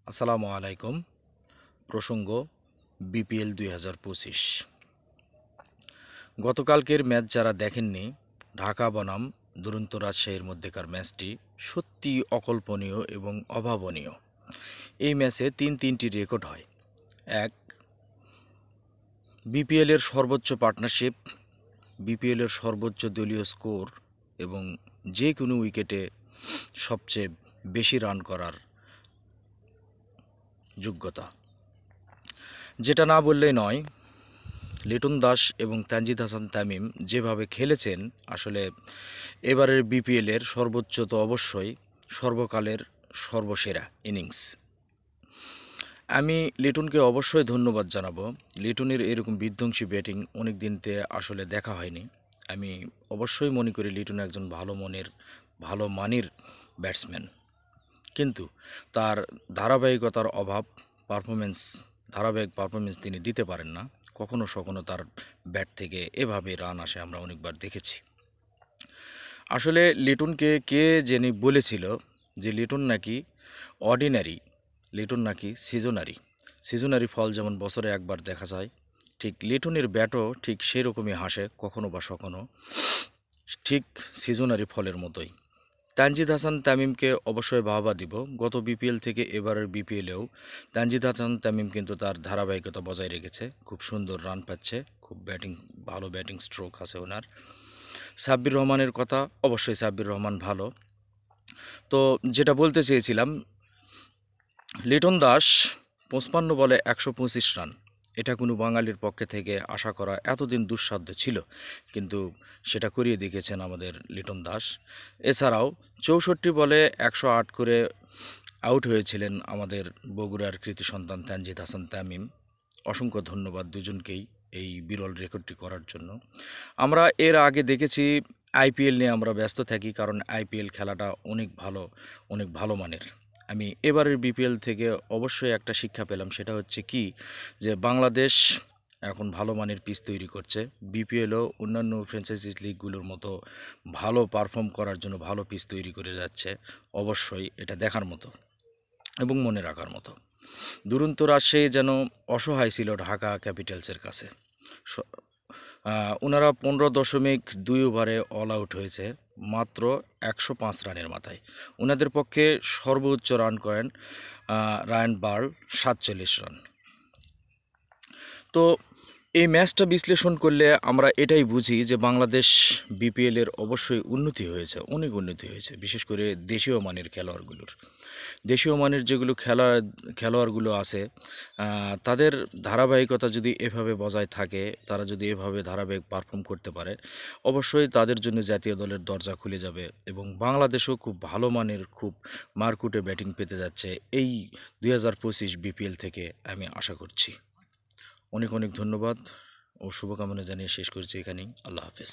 আসসালামু আলাইকুম। প্রসঙ্গ বিপিএল ২০২৫। গতকালকের ম্যাচ যারা দেখেননি, ঢাকা বনাম দুরন্ত রাজশাহীর মধ্যেকার ম্যাচটি সত্যি অকল্পনীয় এবং অভাবনীয়। এই ম্যাচে তিনটি রেকর্ড হয়। এক, বিপিএলের সর্বোচ্চ পার্টনারশিপ, বিপিএলের সর্বোচ্চ দলীয় স্কোর এবং যে কোনো উইকেটে সবচেয়ে বেশি রান করার যোগ্যতা। যেটা না বললেই নয়, লিটন দাস এবং তানজিদ হাসান তামিম যেভাবে খেলেছেন, আসলে এবারের বিপিএলের সর্বোচ্চ তো অবশ্যই সর্বকালের সর্বসেরা ইনিংস। আমি লিটনকে অবশ্যই ধন্যবাদ জানাবো। লিটনের এরকম বিধ্বংসী ব্যাটিং অনেক দিনতে আসলে দেখা হয়নি। আমি অবশ্যই মনে করি লিটন একজন ভালো মানের ব্যাটসম্যান, কিন্তু তার ধারাবাহিকতার অভাব, ধারাবাহিক পারফরমেন্স তিনি দিতে পারেন না। কখনো তার ব্যাট থেকে এভাবে রান আসে আমরা অনেকবার দেখেছি। আসলে লিটনকে কে জেনে বলেছিল যে লিটন নাকি অর্ডিনারি, লিটন নাকি সিজনারি ফল যেমন বছরে একবার দেখা যায়, ঠিক লিটনের ব্যাটও ঠিক সেরকমই হাসে কখনো বা কখনো, ঠিক সিজনারি ফলের মতোই। তানজিদ হাসান তামিমকে অবশ্যই বাহবা দিব। গত বিপিএল থেকে এবারের বিপিএলেও তানজিদ হাসান তামিম কিন্তু তার ধারাবাহিকতা বজায় রেখেছে, খুব সুন্দর রান পাচ্ছে, খুব ভালো ব্যাটিং স্ট্রোক আছে ওনার। সাব্বির রহমানের কথা, অবশ্যই সাব্বির রহমান ভালো। তো যেটা বলতে চেয়েছিলাম, লিটন দাস 55 বলে 125 রান, এটা কোনো বাঙালির পক্ষে থেকে আশা করা এতদিন দুঃসাধ্য ছিল, কিন্তু সেটা করিয়ে দেখিয়েছেন আমাদের লিটন দাস। এছাড়াও 64 বলে 108 করে আউট হয়েছিলেন আমাদের বগুড়ার কৃতি সন্তান তানজিদ হাসান তামিম। অসংখ্য ধন্যবাদ দুজনকেই এই বিরল রেকর্ডটি করার জন্য। আমরা এর আগে দেখেছি আইপিএল নিয়ে আমরা ব্যস্ত থাকি, কারণ আইপিএল খেলাটা অনেক ভালো মানের। আমি এবারের বিপিএল থেকে অবশ্যই একটা শিক্ষা পেলাম, সেটা হচ্ছে কি, যে বাংলাদেশ এখন ভালো মানের পিচ তৈরি করছে। বিপিএলও অন্যান্য ফ্র্যাঞ্চাইজি লিগগুলোর মতো ভালো পারফর্ম করার জন্য ভালো পিচ তৈরি করে যাচ্ছে। অবশ্যই এটা দেখার মতো এবং মনে রাখার মতো। দুরন্ত রাজশাহী যেন অসহায় ছিল ঢাকা ক্যাপিটালসের কাছে। ওনারা 15.2 ওভারে অল আউট হয়েছে মাত্র 105 রানের মাথায়। ওনাদের পক্ষে সর্বোচ্চ রান করেন রায়ান বার্ল, 47 রান। তো এই ম্যাচটা বিশ্লেষণ করলে আমরা এটাই বুঝি যে বাংলাদেশ বিপিএলের অবশ্যই অনেক উন্নতি হয়েছে, বিশেষ করে দেশীয় মানের যেগুলো খেলোয়াড়গুলো আছে, তাদের ধারাবাহিকতা যদি এভাবে বজায় থাকে, তারা যদি এভাবে ধারাবাহিক পারফর্ম করতে পারে, অবশ্যই তাদের জন্য জাতীয় দলের দরজা খুলে যাবে এবং বাংলাদেশও খুব ভালো মানের, খুব মারকুটে ব্যাটিং পেতে যাচ্ছে এই 2025 বিপিএল থেকে, আমি আশা করছি। অনেক ধন্যবাদ ও শুভকামনা জানিয়ে শেষ করছি এখানেই। আল্লাহ হাফেজ।